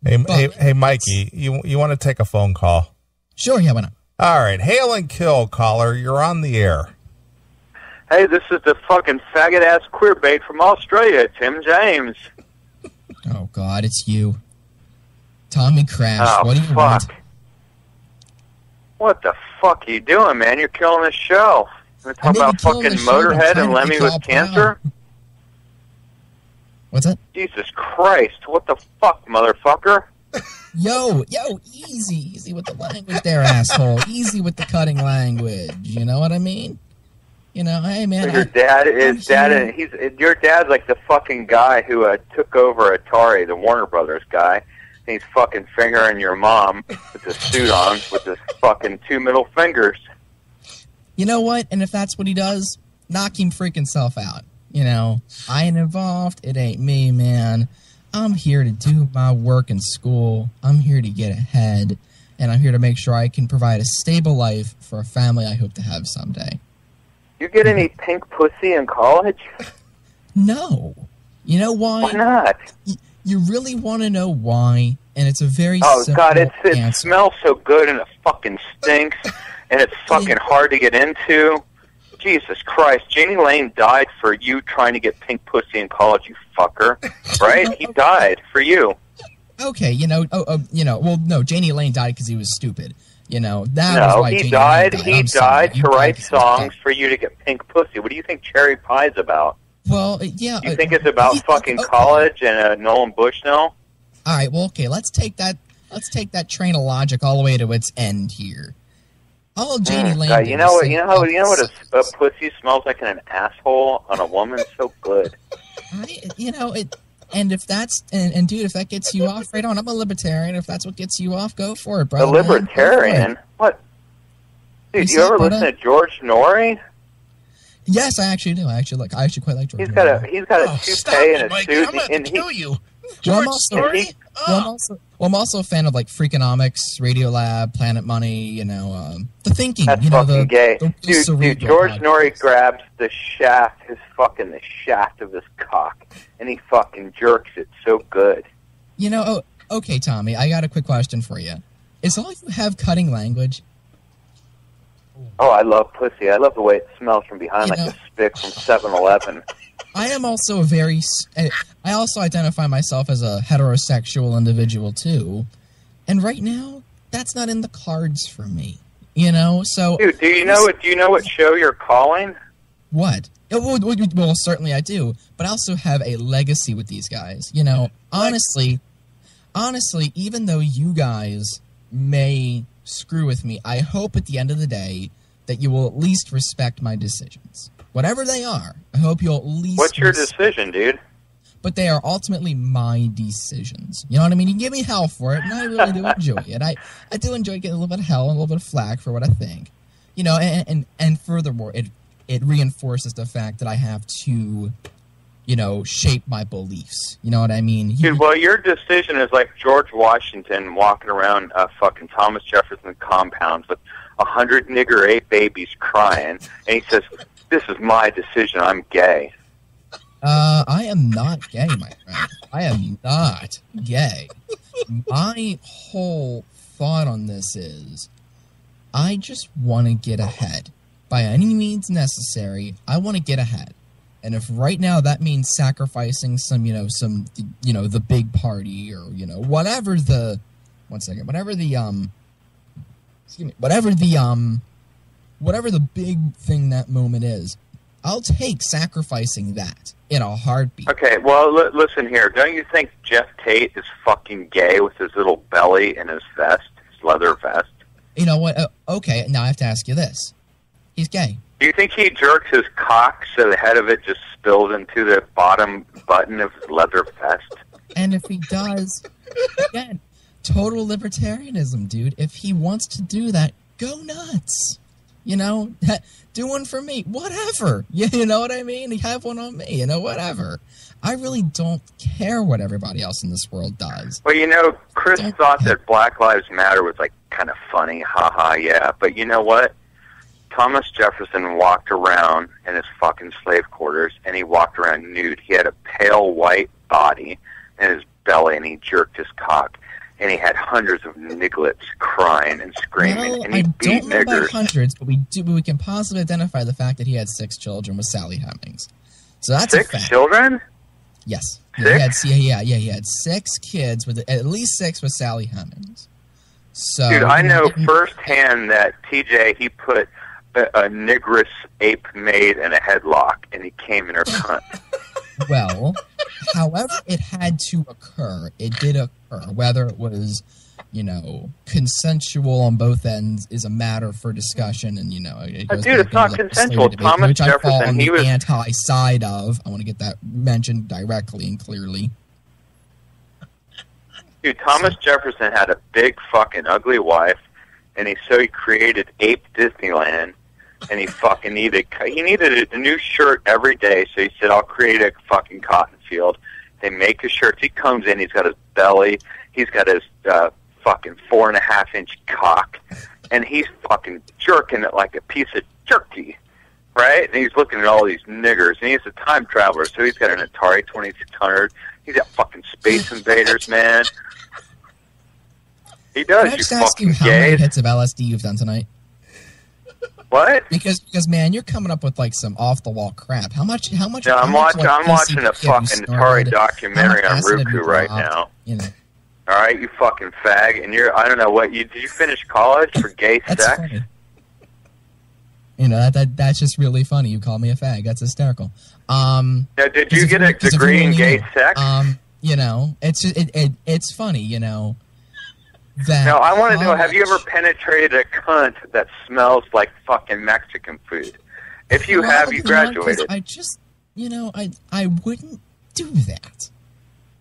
Hey, Mikey, you want to take a phone call? Sure, yeah, why not? All right, hail and kill, caller. You're on the air. Hey, this is the fucking faggot-ass queerbait from Australia, Tim James. Oh, God, it's you. Tommy Krash, oh, what do you fuck. want? What the fuck are you doing, man? You're killing the show. We're talking about fucking Motorhead and Lemmy with cancer? What's that? Jesus Christ, what the fuck, motherfucker? Yo, easy with the language there, asshole. Easy with the cutting language. You know what I mean? You know, hey man. Your dad's like the fucking guy who took over Atari, the Warner Brothers guy. And he's fucking fingering your mom with the suit on with his fucking 2 middle fingers. You know what? And if that's what he does, knock him freaking self out. You know, I ain't involved. It ain't me, man. I'm here to do my work in school. I'm here to get ahead. And I'm here to make sure I can provide a stable life for a family I hope to have someday. You get any pink pussy in college? No. You know why? Why not? You really want to know why? And it's a very simple God, it answer. smells so good and it fucking stinks. And it's fucking hard to get into. Jesus Christ, Janie Lane died for you trying to get pink pussy in college, you fucker. Right? He died for you. Okay, well, no, Janie Lane died because he was stupid. You know, that was why he Janie died. Lane He died to write songs for you to get pink pussy. What do you think Cherry Pie's about? Well, yeah. You think it's about fucking college and Nolan Bushnell? All right, well, okay, let's take that train of logic all the way to its end here. All Janie Lane. You know what a pussy smells like in an asshole on a woman? So good. And if that's and dude, if that gets you off, right on. I'm a libertarian. If that's what gets you off, go for it, bro. A libertarian? What? Dude, you ever listen to George Norrie? Yes, I actually do. I actually quite like George. He's got a toupee and a suit. I'm going to kill you. George Norrie? I'm also a fan of like Freakonomics, Radiolab, Planet Money. The Thinking. That's fucking gay, dude. George Norrie grabs the shaft of his cock, and he fucking jerks it so good. Okay, Tommy. I got a quick question for you. Is all you have cutting language? Oh, I love pussy. I love the way it smells from behind, like the spick from 7-Eleven. I am also I also identify myself as a heterosexual individual too, and right now that's not in the cards for me. So dude, do you know what show you're calling? What? Well, certainly I do, but I also have a legacy with these guys. Honestly, even though you guys may screw with me, I hope at the end of the day that you will at least respect my decisions. Whatever they are, I hope you'll at least... What's your decision, dude? But they are ultimately my decisions. You know what I mean? You can give me hell for it, and I really do enjoy it. I do enjoy getting a little bit of hell and a little bit of flack for what I think. And furthermore, it reinforces the fact that I have to, shape my beliefs. You know what I mean? Dude, well, your decision is like George Washington walking around fucking Thomas Jefferson compounds with 100 nigger 8 babies crying, and he says, "This is my decision. I'm gay." I am not gay, my friend. I am not gay. My whole thought on this is, I just want to get ahead. By any means necessary, I want to get ahead. And if right now that means sacrificing the big party or, whatever the big thing that moment is, I'll take sacrificing that in a heartbeat. Okay, well, listen here. Don't you think Jeff Tate is fucking gay with his little belly and his vest, his leather vest? You know what? Okay, now I have to ask you this. He's gay. Do you think he jerks his cock so the head of it just spills into the bottom button of his leather vest? And if he does, again, total libertarianism, dude. If he wants to do that, go nuts. Do one for me. Whatever. You know what I mean? Have one on me. Whatever. I really don't care what everybody else in this world does. Well, Chris thought that Black Lives Matter was, kind of funny. Ha-ha, yeah. But you know what? Thomas Jefferson walked around in his fucking slave quarters, and he walked around nude. He had a pale white body and his belly, and he jerked his cock. and he had hundreds of nigglets crying and screaming, Well, and he I beat don't know about niggers. hundreds, but we can possibly identify the fact that he had 6 children with Sally Hemings. So that's a 6 fact. children? Yes. 6? He had 6 kids with at least 6 with Sally Hemings. So, Dude, I know firsthand that TJ, he put a nigrous ape maid in a headlock, and he came in her cunt. Well, however it had to occur, it did occur. Whether it was, consensual on both ends is a matter for discussion, and it goes Dude, back it's not into consensual. debate, Thomas which I fall Jefferson, on he the was anti-side of. I want to get that mentioned directly and clearly. Dude, Thomas Jefferson had a big fucking ugly wife, and he created Ape Disneyland, and he needed a new shirt every day, so he said, I'll create a fucking cotton field. They make his shirts. He comes in, he's got his belly, he's got his fucking 4.5-inch cock, and he's fucking jerking it like a piece of jerky, right? And he's looking at all these niggers, and he's a time traveler, so he's got an Atari 2600. He's got fucking Space Invaders, man. He does. Can I just ask you how many hits of LSD you've done tonight? What? Because man, you're coming up with like some off the wall crap. How much? No, I'm watching a fucking Atari documentary on Roku right now. All right, you fucking fag, and I don't know what did you finish college for gay That's sex? Funny. That's just really funny. You call me a fag. That's hysterical. Now, did you get a degree in gay sex? It's funny, that. Now, I want to know, have you ever penetrated a cunt that smells like fucking Mexican food? If you have, you graduated. I just, I wouldn't do that.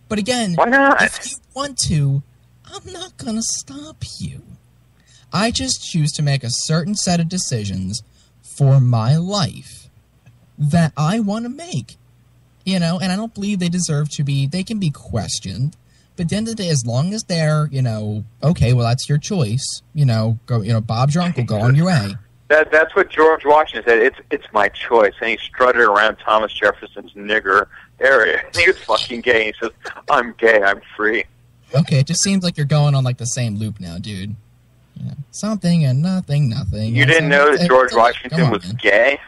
But again, why not? If you want to, I'm not going to stop you. I just choose to make a certain set of decisions for my life that I want to make. And I don't believe they can be questioned. But at the end of the day, as long as they're, okay, well, that's your choice. Go, Bob's your uncle, go on your way. That's what George Washington said. It's my choice. And he strutted around Thomas Jefferson's nigger area. He was fucking gay. He says, I'm gay, I'm free. Okay, it just seems like you're going on like the same loop now, dude. Something and nothing. You didn't know that George Washington was gay?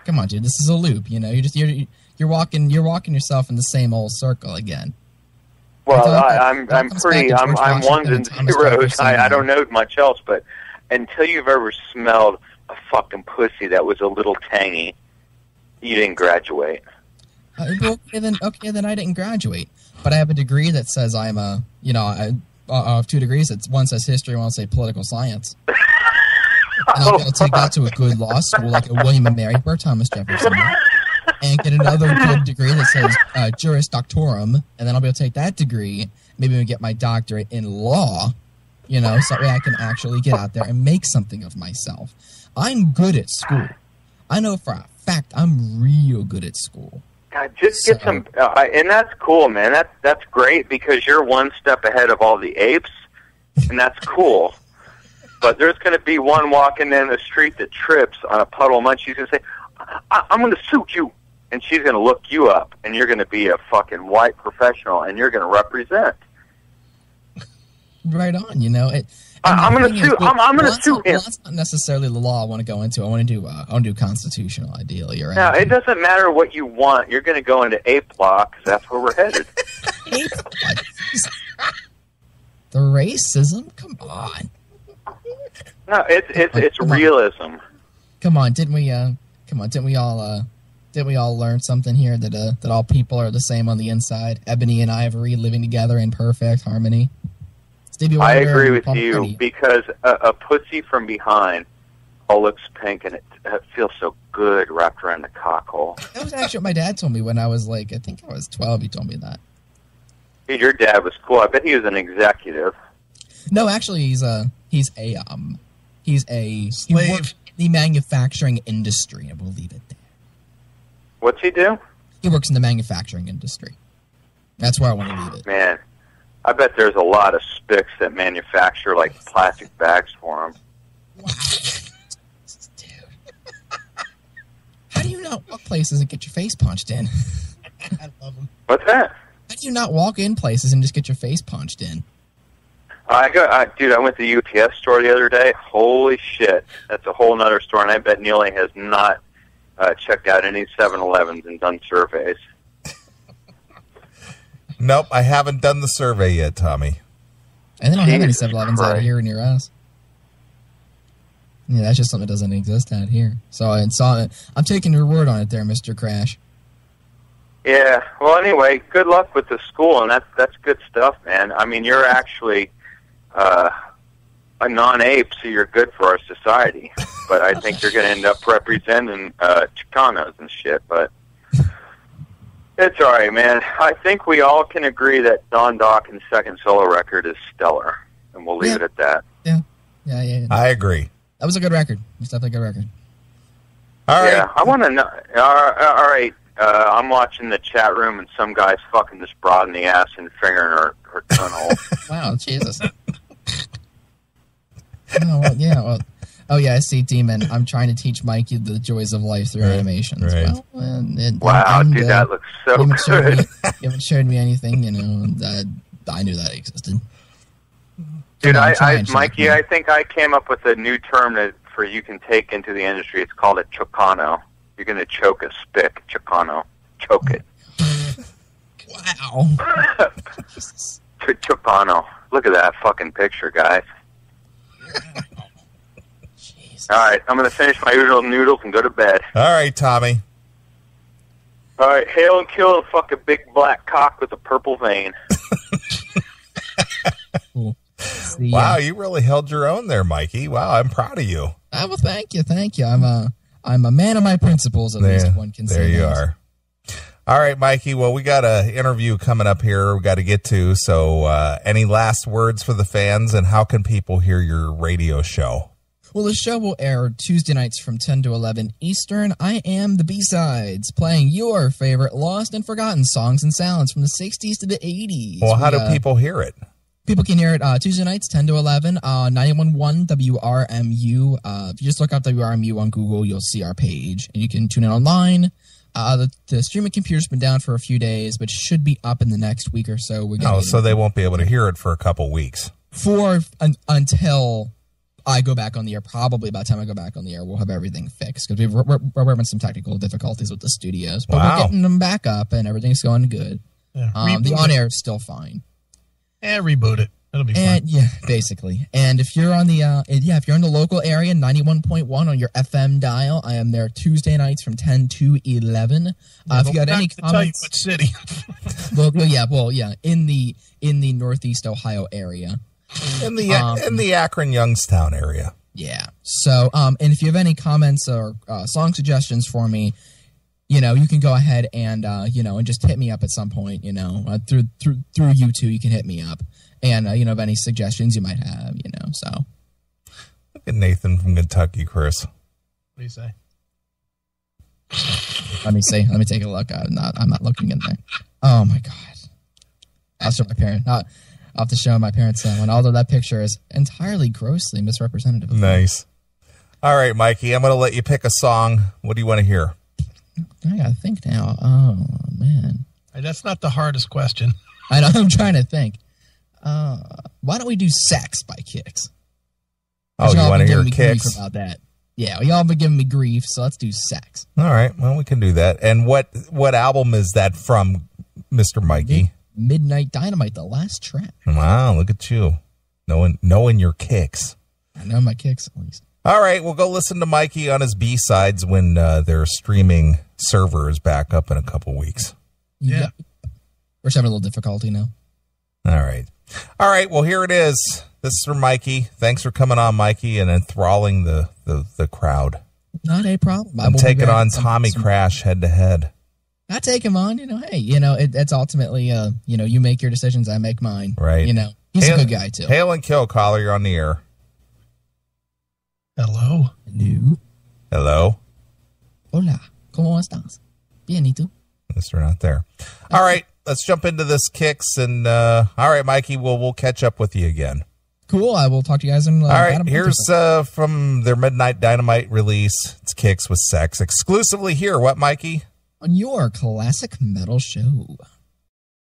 Come on, dude. This is a loop. You're walking yourself in the same old circle again. Well, I'm ones and zeros. I don't know much else, but until you've ever smelled a fucking pussy that was a little tangy, you didn't graduate. Okay, then I didn't graduate. But I have a degree that says I'm I have 2 degrees. One says history, one says political science. And I'll be able to take that to a good law school like a William and Mary or Thomas Jefferson. And get another good degree that says Juris Doctorum, and then I'll be able to take that degree, maybe get my doctorate in law, so that way I can actually get out there and make something of myself. I'm good at school. I know for a fact I'm real good at school. God, just get some, and that's cool, man. That's great because you're one step ahead of all the apes, and that's cool. But there's going to be one walking down the street that trips on a puddle of mud. She's going to say, I'm going to suit you. And she's going to look you up, and you're going to be a fucking white professional, and you're going to represent. Right on, I'm going to sue. I'm going to sue him. That's not necessarily the law I want to go into. I want to do constitutional, ideally. Right? Now, it doesn't matter what you want. You're going to go into ape law because that's where we're headed. The racism? Come on. No, it's realism. Come on, didn't we all learn something here that all people are the same on the inside? Ebony and Ivory living together in perfect harmony. Stevie Wonder, I agree with you because a pussy from behind all looks pink and it feels so good wrapped around the cock hole. That was actually what my dad told me when I was I think I was 12. He told me that. Dude, your dad was cool. I bet he was an executive. No, actually, he works in the manufacturing industry. I will leave it there. What's he do? He works in the manufacturing industry. That's where I want to leave it. Man, I bet there's a lot of spics that manufacture plastic bags for him. Wow. Dude. How do you not walk places and get your face punched in? I love him. What's that? How do you not walk in places and just get your face punched in? Dude, I went to the UPS store the other day. Holy shit. That's a whole nother store, and I bet Neeley has not checked out any 7-Elevens and done surveys. Nope, I haven't done the survey yet, Tommy. And they don't have any Jesus 7-Elevens out Christ. here near us. Yeah, that's just something that doesn't exist out here. So I'm taking your word on it there, Mr. Krash. Yeah. Well, anyway, good luck with the school, and that's good stuff, man. I mean, you're actually a non-ape, so you're good for our society. But I think you're going to end up representing Chicanos and shit. But it's all right, man. I think we all can agree that Don Dawkins' second solo record is stellar, and we'll leave it at that. Yeah. I agree. That was a good record. It's definitely a good record. All right. Yeah, I want to know. All right, I'm watching the chat room, and some guy's fucking this broad in the ass and fingering her tunnel. Wow, Jesus. Oh, yeah, I see, Demon. I'm trying to teach Mikey the joys of life through animations. Right. Wow, dude, that looks so you good. You haven't showed me anything, that I knew that existed. Dude, Mikey, I think I came up with a new term that for you can take into the industry. It's called a chocano. You're going to choke a spick, chocano. Choke it. Wow. Chocano. Look at that fucking picture, guys. Jesus. All right, I'm going to finish my usual noodles and go to bed. All right, Tommy. All right, hail and kill and fuck a big black cock with a purple vein. Cool. Wow, you really held your own there, Mikey. Wow, I'm proud of you. Well, thank you. I'm a man of my principles, at least one can say. There you are. All right, Mikey. Well, we got an interview coming up here we got to get to. So any last words for the fans, and how can people hear your radio show? Well, the show will air Tuesday nights from 10 to 11 Eastern. I am the B-Sides, playing your favorite lost and forgotten songs and sounds from the 60s to the 80s. Well, how do people hear it? People can hear it Tuesday nights, 10 to 11, 91.1 WRMU. If you just look up WRMU on Google, you'll see our page, and you can tune in online. The streaming computer's been down for a few days, but should be up in the next week or so. So they won't be able to hear it for a couple weeks. Until I go back on the air. Probably by the time I go back on the air, we'll have everything fixed, because we're having some technical difficulties with the studios. But we're getting them back up, and everything's going good. Yeah, the on-air is still fine. Reboot it. It'll be fine. Yeah, basically. And if you're on if you're in the local area, 91.1 on your FM dial, I am there Tuesday nights from 10 to 11. If you got any comments, tell you what city. in the Northeast Ohio area, in the Akron Youngstown area. Yeah. So, and if you have any comments or song suggestions for me, you can go ahead and and just hit me up at some point. Through you two, you can hit me up, and of any suggestions you might have. So Look at Nathan from Kentucky, Chris. What do you say? let me see. Let me take a look. I'm not looking in there. Oh my god! I'll show my parents. I'll have to show my parents that one. Although that picture is entirely grossly misrepresentative. Nice. All right, Mikey. I'm going to let you pick a song. What do you want to hear? I gotta think now. Oh man, That's not the hardest question. I know. I'm trying to think. Why don't we do "Sex" by Kix? Oh, you want to hear Kix about that? Yeah, y'all been giving me grief, so let's do "Sex." All right. Well, we can do that. And what album is that from, Mr. Mikey? Midnight Dynamite, the last track. Wow, look at you, knowing your Kicks. I know my Kicks at least. All right, we'll go listen to Mikey on his B-sides when their streaming server is back up in a couple weeks. Yeah. We're just having a little difficulty now. All right. Well, here it is. This is from Mikey. Thanks for coming on, Mikey, and enthralling the crowd. Not a problem. I'm taking on Tommy Krash head to head. I take him on. Hey, it's ultimately, you make your decisions, I make mine. Right. He's a good guy too. Hail and kill, caller. You're on the air. Hello. Hello. Hola. ¿Cómo estás? Bien, ¿y tú? Yes, we're not there. All right, let's jump into this Kicks, and all right, Mikey, we'll catch up with you again. Cool. I will talk to you guys in. All right, here's from their Midnight Dynamite release. It's Kicks with Sex, exclusively here. What, Mikey? On your classic metal show.